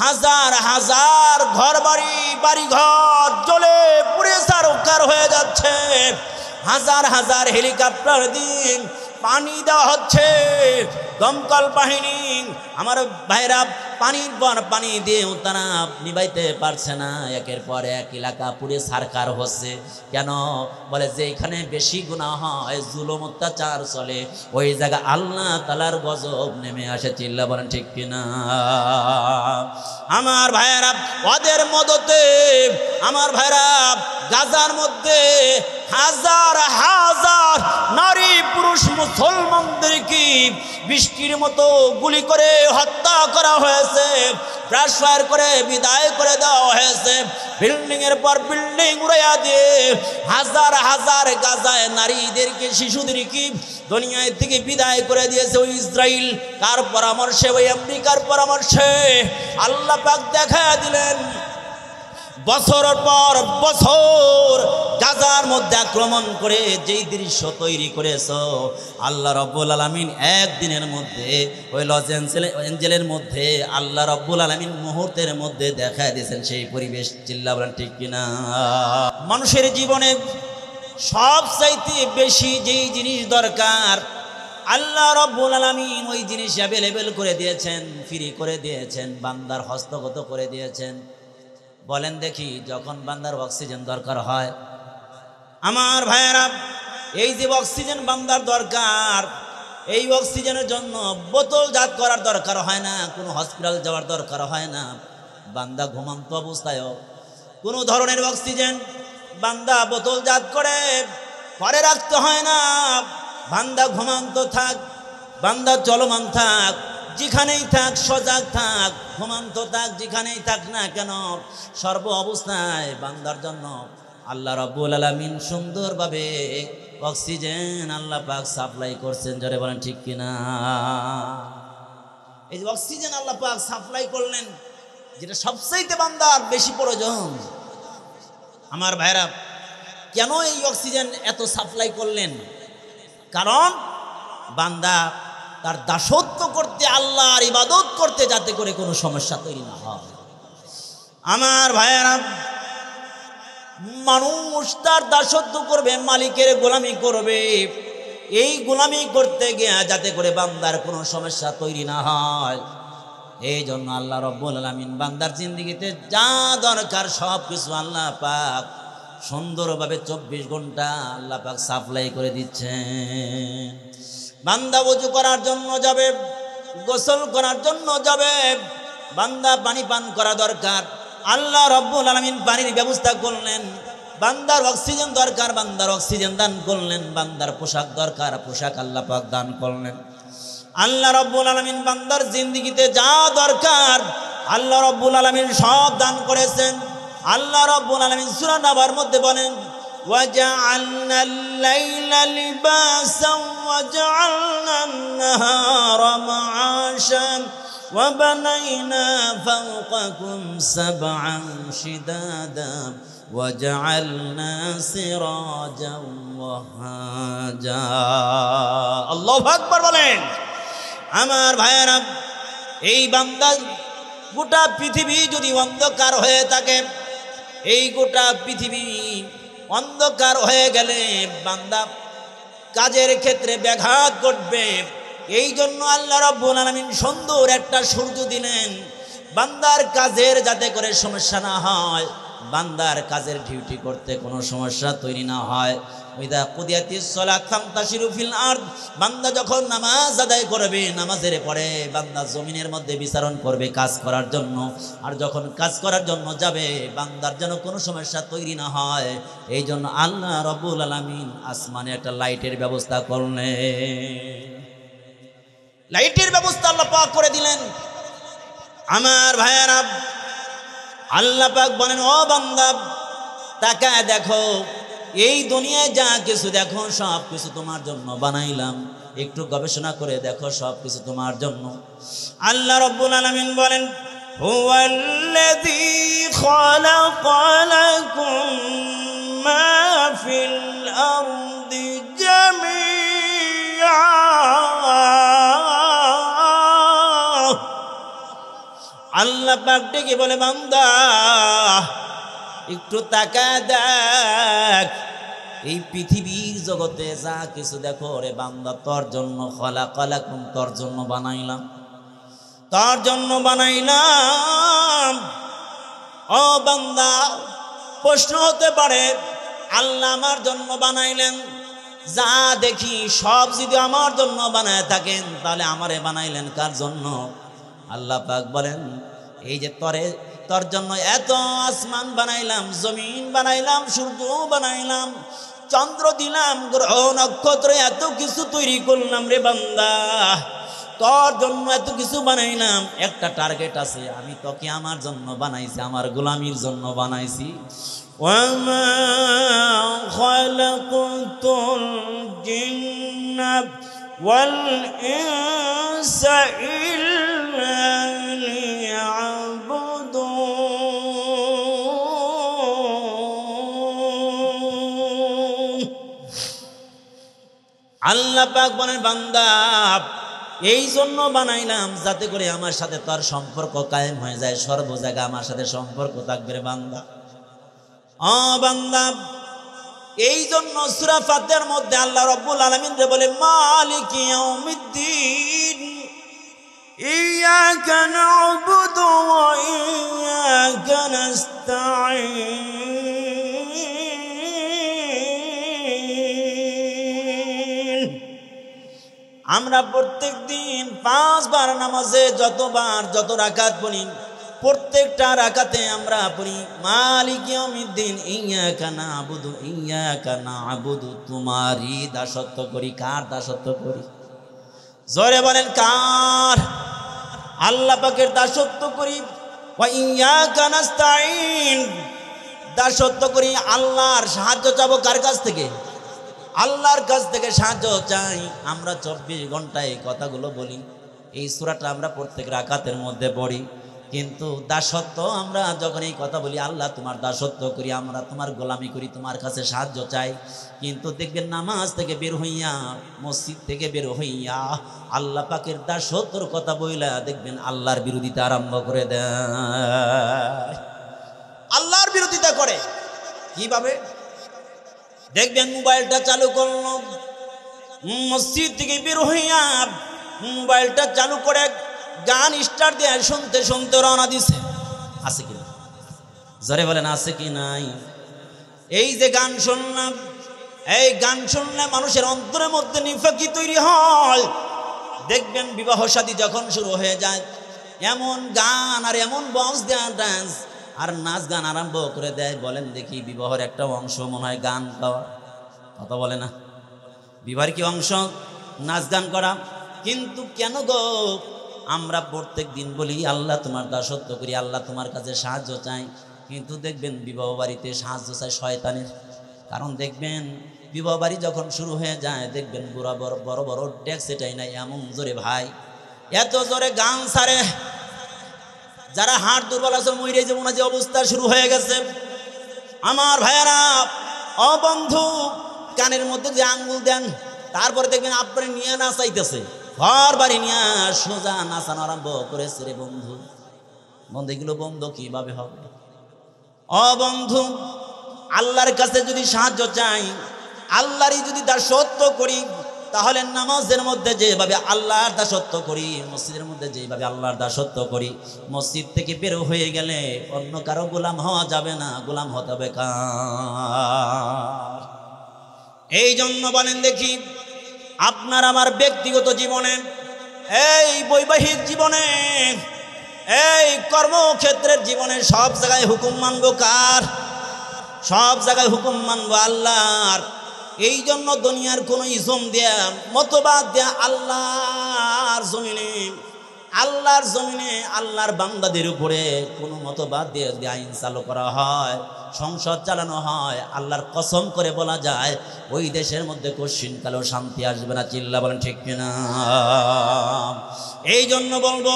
হাজার হাজার বাড়ি ঘর জ্বলে পুড়ে ছারখার হয়ে যাচ্ছে। হাজার হাজার হেলিকপ্টার দিয়ে পানি দেওয়া হচ্ছে। দমকল বাহিনী আমার ভাইরা পানির পর পানি দিয়েও তারা নিভাইতে পারছে না। একের পর এক এলাকা পুড়ে ছারখার হচ্ছে। কেন? বলে যে এখানে বেশি গুনাহ হয়, জুলুম অত্যাচার চলে, ওই জায়গা আল্লাহ তাআলার গজব নেমে আসে। চিল্লা বলেন ঠিক কিনা? আমার ভাইরা ওদের মদতে আমার ভাইরা গাজার মধ্যে হাজার হাজার নারী পুরুষ মুসলমানদেরকে বৃষ্টির মতো গুলি করে হত্যা করা হয়েছে, ক্রাশ ফায়ার করে বিদায় করে দেওয়া হয়েছে। বিল্ডিং এর পর বিল্ডিং উড়াইয়া দিয়ে হাজার হাজার গাজায় নারীদেরকে শিশুদেরকে দুনিয়া থেকে বিদায় করে দিয়েছে ওই ইসরাইল। কার পরামর্শে? ওই আমেরিকার পরামর্শে। আল্লাহ পাক দেখা দিলেন বছরের পর বছর গাজার মধ্যে আক্রমণ করে যেই দৃশ্য তৈরি করেছ, আল্লাহ রব্বুল আলামিন একদিনের মধ্যে ওই লস এঞ্জেলের মধ্যে আল্লাহ রব্বুল আলামিন মুহূর্তের মধ্যে দেখা দিয়েছেন সেই পরিবেশ। চিল্লা বলেন ঠিক কিনা? মানুষের জীবনে সবচাইতে বেশি যেই জিনিস দরকার আল্লাহ রব্বুল আলামিন ওই জিনিস অ্যাভেলেবেল করে দিয়েছেন, ফ্রি করে দিয়েছেন, বান্দার হস্তগত করে দিয়েছেন। বলেন দেখি, যখন বান্দার অক্সিজেন দরকার হয়, আমার ভাইয়েরা, এই যে অক্সিজেন বান্দার দরকার, এই অক্সিজেনের জন্য বোতলজাত করার দরকার হয় না, কোনো হসপিটাল যাওয়ার দরকার হয় না। বান্দা ঘুমন্ত অবস্থায়ও কোনো ধরনের অক্সিজেন বান্দা বোতলজাত করে পরে রাখতে হয় না। বান্দা ঘুমন্ত থাক, বান্দা চলমান থাক, যেখানেই থাক সজাগ থাক, ঘুমন্ত থাক, যেখানেই থাক না কেন, সর্ব অবস্থায় বান্দার জন্য আল্লাহ রাব্বুল আলামিন সুন্দরভাবে অক্সিজেন আল্লাহ পাক সাপ্লাই করছেন। জোরে বলেন ঠিক কিনা? এই যে অক্সিজেন আল্লাহ পাক সাপ্লাই করলেন, যেটা সবচাইতে বান্দার বেশি প্রয়োজন। আমার ভাইরা, কেন এই অক্সিজেন এত সাপ্লাই করলেন? কারণ বান্দা তার দাসত্ব করতে, আল্লাহর ইবাদত করতে যাতে করে কোনো সমস্যা তৈরি না হয়। আমার ভাইয়েরা, মানুষ তার দাসত্ব করবে, মালিকের গোলামি করবে, এই গোলামি করতে গিয়ে যাতে করে বান্দার কোনো সমস্যা তৈরি না হয়, এই জন্য আল্লাহ রাব্বুল আলামিন বান্দার জিন্দেগিতে যা দরকার সব কিছু আল্লাহ পাক সুন্দরভাবে 24 ঘন্টা আল্লাহ পাক সাপ্লাই করে দিচ্ছেন। বান্দা ওযু করার জন্য যাবে, গোসল করার জন্য যাবে, বান্দা পানি পান করা দরকার, আল্লাহ রাব্বুল আলামিন পানির ব্যবস্থা করলেন। বান্দার অক্সিজেন দরকার, বান্দার অক্সিজেন দান করলেন। বান্দার পোশাক দরকার, পোশাক আল্লাহ পাক দান করলেন। আল্লাহ রাব্বুল আলামিন বান্দার জিন্দেগিতে যা দরকার আল্লাহ রাব্বুল আলামিন সব দান করেছেন। আল্লাহ রাব্বুল আলামিন সূরা নাবার মধ্যে বলেন, وَجَعَلْنَا اللَّيْلَ لِبَاسًا وَجَعَلْنَا النَّهَارَ مَعَاشًا وَبَنَيْنَا فَوْقَكُمْ سَبْعًا شِدَادًا وَجَعَلْنَا سِرَاجًا وَهَّاجًا। আল্লাহু আকবার বলেন। আমার ভাইয়েরা, এই বান্দা, গোটা পৃথিবী যদি অন্ধকার হয়ে থাকে, এই গোটা পৃথিবী অন্ধকার হয়ে গেলে বান্দা কাজের ক্ষেত্রে ব্যাঘাত ঘটবে। এই জন্য আল্লাহ রাব্বুল আলামিন সুন্দর একটা সূর্য দিলেন, বান্দার কাজের যাতে করে সমস্যা না হয়, বান্দার কাজের ডিউটি করতে কোনো সমস্যা তৈরি না হয়। ওইদা কুদিয়াতিস সালাত ফান্তাশিরু ফিল আরদ, বান্দা যখন নামাজ আদায় করবে, নামাজের পরে বান্দা জমিনের মধ্যে বিচরণ করবে কাজ করার জন্য। আর যখন কাজ করার জন্য যাবে, বান্দার যেন কোনো সমস্যা তৈরি না হয়, এই জন্য আল্লাহ রাব্বুল আলামিন আসমানে একটা লাইটের ব্যবস্থা করলেন। লাইটের ব্যবস্থা আল্লাহ পাক করে দিলেন। আমার ভাইয়েরা, আল্লাহ পাক বলেন, ও বান্দা তাকায় দেখো, এই দুনিয়ায় যা কিছু দেখো সব কিছু তোমার জন্য বানাইলাম, একটু গবেষণা করে দেখো সব কিছু তোমার জন্য। আল্লাহ রাব্বুল আলামিন বলেন, হুয়াল্লাযী খালাকা লাকুম মা ফিল আরদি জামিআ। আল্লাহ পাক ডেকে বলে বান্দা একটু তাকায় দেখ, এই পৃথিবীর জগতে যা কিছু দেখো রে বান্দা, তোর জন্য খালাকালাকুম, তোর জন্য বানাইলাম, তোর জন্য বানাইলাম। ও বান্দা, প্রশ্ন হতে পারে আল্লাহ আমার জন্য বানাইলেন, যা দেখি সব যদি আমার জন্য বানায় থাকেন তাহলে আমারে বানাইলেন কার জন্য? আল্লাহ পাক বলেন এই যে তোর জন্য এত আসমান বানাইলাম, জমিন বানাইলাম, সূর্য বানাইলাম, চন্দ্র দিলাম, গ্রহ নক্ষত্র, এত কিছু তৈরি করলাম রে বান্দা, তোর জন্য এত কিছু বানাইলাম। একটা টার্গেট আছে, আমি তোকে আমার জন্য বানাইছি, আমার গোলামির জন্য বানাইছি। ওয়ামা খালাকতুল জিন্না ওয়াল ইনসা ইল্লা লিয়াবুদুন। আল্লাহ পাক বলেন বান্দা এই জন্য বানাইলাম যাতে করে আমার সাথে তোর সম্পর্ক কায়েম হয়ে যায়, সর্ব জায়গায় আমার সাথে সম্পর্ক থাকবে রে বান্দা। ও বান্দা, এই জন্য সূরা ফাতিহার মধ্যে আল্লাহ রাব্বুল আলামিন বলে মালিকি ইয়াউমিদ্দিন, ইয়াকা না'বুদু ওয়া ইয়াকা নাস্তাঈন। আমরা প্রত্যেক দিন 5 বার নামাজে যত রাকাত পড়ি, প্রত্যেকটা রাকাতে আমরা পড়ি মালিক ইয়াউমিদ্দিন, ইয়্যাকা না'বুদু, তোমারই দাসত্ব করি। কার দাসত্ব করি? জোরে বলেন কার? আল্লাহ পাকের দাসত্ব করি। ওয়া ইয়্যাকা নাস্তাঈন, দাসত্ব করি। আল্লাহর সাহায্য চাবো কার কাছ থেকে? আল্লাহর কাছ থেকে সাহায্য চাই। আমরা 24 ঘন্টায় এই কথাগুলো বলি, এই সূরাটা আমরা প্রত্যেক রাকাতের মধ্যে পড়ি, কিন্তু দাসত্ব আমরা যখন এই কথা বলি আল্লাহ তোমার দাসত্ব করি, আমরা তোমার গোলামি করি, তোমার কাছে সাহায্য চাই, কিন্তু দেখবেন নামাজ থেকে বের হইয়া, মসজিদ থেকে বের হইয়া আল্লাহ পাকের দাসত্বর কথা বইলা দেখবেন আল্লাহর বিরোধিতা আরম্ভ করে দেয়। আল্লাহর বিরোধিতা করে কিভাবে? দেখবেন মোবাইলটা চালু করল, মসজিদ থেকে বের হইয়া মোবাইলটা চালু করে গান স্টার্ট দিয়ে শুনতে শুনতে রওনা দিছে। আছে কি না? জোরে বলেন আছে কি নাই? এই যে গান শুনলাম, এই গান শুনলে মানুষের অন্তরের মধ্যে নিফাকি তৈরি হয়। দেখবেন বিবাহ শাদী যখন শুরু হয়ে যায়, এমন গান আর এমন বক্স দেয়া ডান্স আর নাচ গান আরম্ভ করে দেয়। বলেন দেখি, বিবাহের একটা অংশ মনে হয় গান গাওয়া, কথা বলে না? বিবাহের কি অংশ নাচ গান করা? কিন্তু কেন গো? আমরা প্রত্যেক দিন বলি আল্লাহ তোমার দাসত্ব করি, আল্লাহ তোমার কাছে সাহায্য চাই, কিন্তু দেখবেন বিবাহ বাড়িতে সাহায্য চাই শয়তানের। কারণ দেখবেন বিবাহ বাড়ি যখন শুরু হয়ে যায়, দেখবেন বুড়া বড় বড় ডেক্স, এটাই নাই এমন জোরে ভাই, এত জোরে গান ছাড়ে, যারা হাড় দুর্বল আছে মইরে যে মনে যে অবস্থা শুরু হয়ে গেছে। আমার ভাইয়ারা, ও বন্ধু, কানের মধ্যে যে আঙ্গুল দেন, তারপরে দেখবেন আপনার নিয়ে নাচাইতেছে, ঘর বাড়ি নিয়ে সোজা নাচানো আরম্ভ করেছে রে বন্ধু। বন্ধু এগুলো বন্ধ কিভাবে হবে? ও বন্ধু, আল্লাহর কাছে যদি সাহায্য চাই, আল্লাহরই যদি দাসত্ব করি, তাহলে নামাজের মধ্যে যেভাবে আল্লাহর দাসত্ব করি, মসজিদের মধ্যে যেভাবে আল্লাহর দাসত্ব করি, মসজিদ থেকে বের হয়ে গেলে অন্য কারো গোলাম হওয়া যাবে না, গোলাম হতে হবে কার? এই জন্য বলেন দেখি, আপনার আমার ব্যক্তিগত জীবনে, এই বৈবাহিক জীবনে, এই কর্মক্ষেত্রের জীবনে সব জায়গায় হুকুম মানবো কার? সব জায়গায় হুকুম মানবো আল্লাহর। এই জন্য দুনিয়ার কোনো ইজম দেয়া, মতবাদ দেয়া আল্লাহর জমিনে আল্লাহর বান্দাদের উপরে কোনো মতবাদ দিয়ে আইন চালু করা হয়, সংসদ চালানো হয়, আল্লাহর কসম করে বলা যায় ওই দেশের মধ্যে কোশ্চিন কালেও শান্তি আসবে না। চিল্লা বলেন ঠিক কিনা? এই জন্য বলবো,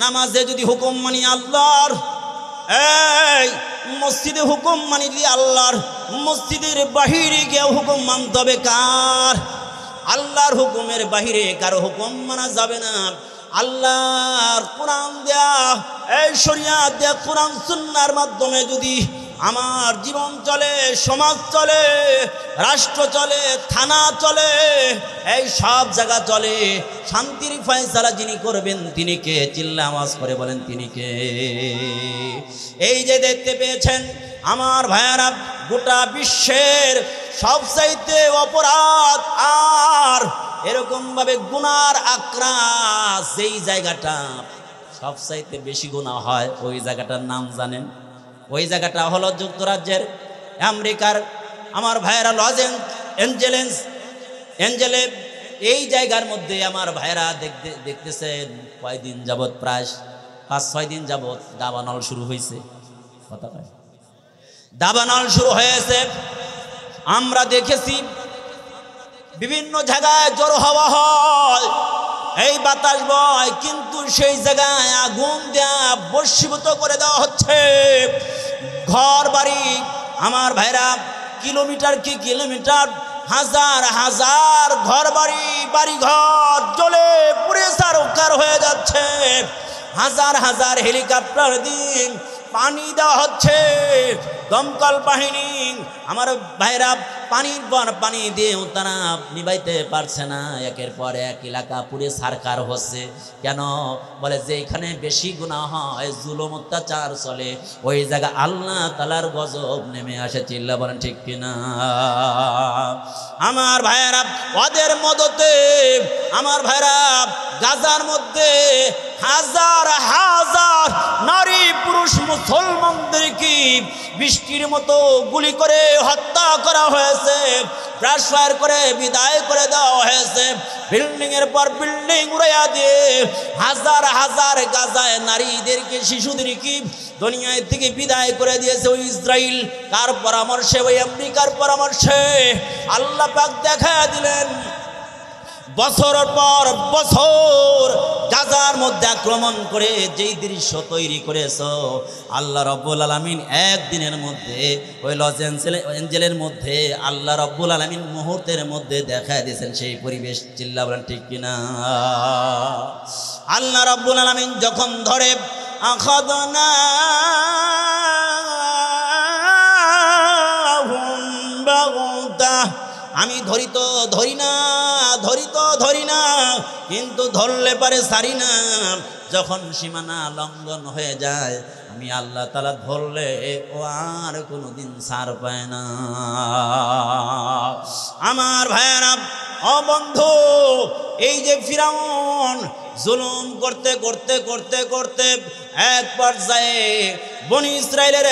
নামাজে যদি হুকুম মানি আল্লাহর, এই মসজিদে হুকুম মানি যদি আল্লাহর, মসজিদের বাহিরে গিয়ে হুকুম মানতে হবে কার? আল্লাহর হুকুমের বাহিরে কারো হুকুম মানা যাবে না। আল্লাহর কোরআন দেয়া এই শরিয়াত দিয়ে কোরআন সুন্নাহর মাধ্যমে যদি আমার জীবন চলে, সমাজ চলে, রাষ্ট্র চলে, থানা চলে, এই সব জায়গা চলে, শান্তির ফয়সালা যিনি করবেন তিনি কে? চিল্লা আওয়াজ করে বলেন তিনি কে? এই যে দেখতে পেয়েছেন আমার ভাইয়ারা, গোটা বিশ্বের সবচাইতে অপরাধ আর এরকম ভাবে গুনার আক্রাস যেই জায়গাটা সবচাইতে বেশি গুনাহ হয়, ওই জায়গাটার নাম জানেন? ওই জায়গাটা হলো যুক্তরাজ্যের আমেরিকার আমার ভাইয়েরা লস এঞ্জেলে। এই জায়গার মধ্যে আমার ভাইয়েরা দেখতেছেন কয়দিন যাবৎ, প্রায় 5-6 দিন যাবৎ দাবানল শুরু হয়েছে। কথা কয় দাবানল শুরু হয়েছে। আমরা দেখেছি বিভিন্ন জায়গায় জড়ো হওয়া হয়, এই বাতাস বয়, কিন্তু সেই জায়গায় আগুন দেয়া বশীভূত করে দেওয়া হচ্ছে। ঘর বাড়ি আমার ভাইরা কিলোমিটার কি কিলোমিটার, হাজার হাজার ঘর বাড়ি, বাড়ি ঘর জ্বলে পুড়ে ছারখার হয়ে যাচ্ছে। হাজার হাজার হেলিকপ্টার দিন পানি দেওয়া হচ্ছে। দমকল বাহিনী আমার ভাইরা পানির পর পানি দিয়েও তারা নিভাইতে পারছে না। একের পর এক এলাকা পুড়ে ছারখার হচ্ছে। কেন? বলে যে এখানে বেশি গুনাহ হয়, জুলুম অত্যাচার চলে, ওই জায়গা আল্লাহ তাআলার গজব নেমে আসে। চিল্লা বলেন ঠিক কিনা? আমার ভাইরা ওদের মদতে আমার ভাইরা গাজার মধ্যে হাজার হাজার নারী পুরুষ মুসলমানদেরকে বৃষ্টির মতো গুলি করে হত্যা করা হয়েছে, ব্রাশ ফায়ার করে বিদায় করে দেওয়া হয়েছে। বিল্ডিং এর পর বিল্ডিং উড়াইয়া দিয়ে হাজার হাজার গাজায় নারীদেরকে, শিশুদেরকে দুনিয়া থেকে বিদায় করে দিয়েছে ওই ইসরাইল। কার পরামর্শে? ওই আমেরিকার পরামর্শে। আল্লাহ পাক দেখা দিলেন বছর পর বছর গাজার মধ্যে আক্রমণ করে যেই দৃশ্য তৈরি করেছ, আল্লাহ রব্বুল আলামিন একদিনের মধ্যে ওই লস এঞ্জেলের মধ্যে আল্লাহ রব্বুল আলামিন মুহূর্তের মধ্যে দেখা দিয়েছেন সেই পরিবেশ। চিল্লা বলেন ঠিক কিনা? আল্লাহ রব্বুল আলামিন যখন ধরে আখাযনা আমি ধরি তো ধরি না, কিন্তু ধরলে পারে সারি না। যখন সীমানা লঙ্ঘন হয়ে যায়, আমি আল্লাহ তাআলা ধরলে ও আর কোনোদিন ছাড় পায় না। আমার ভাইয়েরা ও বন্ধু, এই যে ফিরাউন জুলুম করতে করতে করতে করতে এক পর্যায়ে বনি ইসরাইলের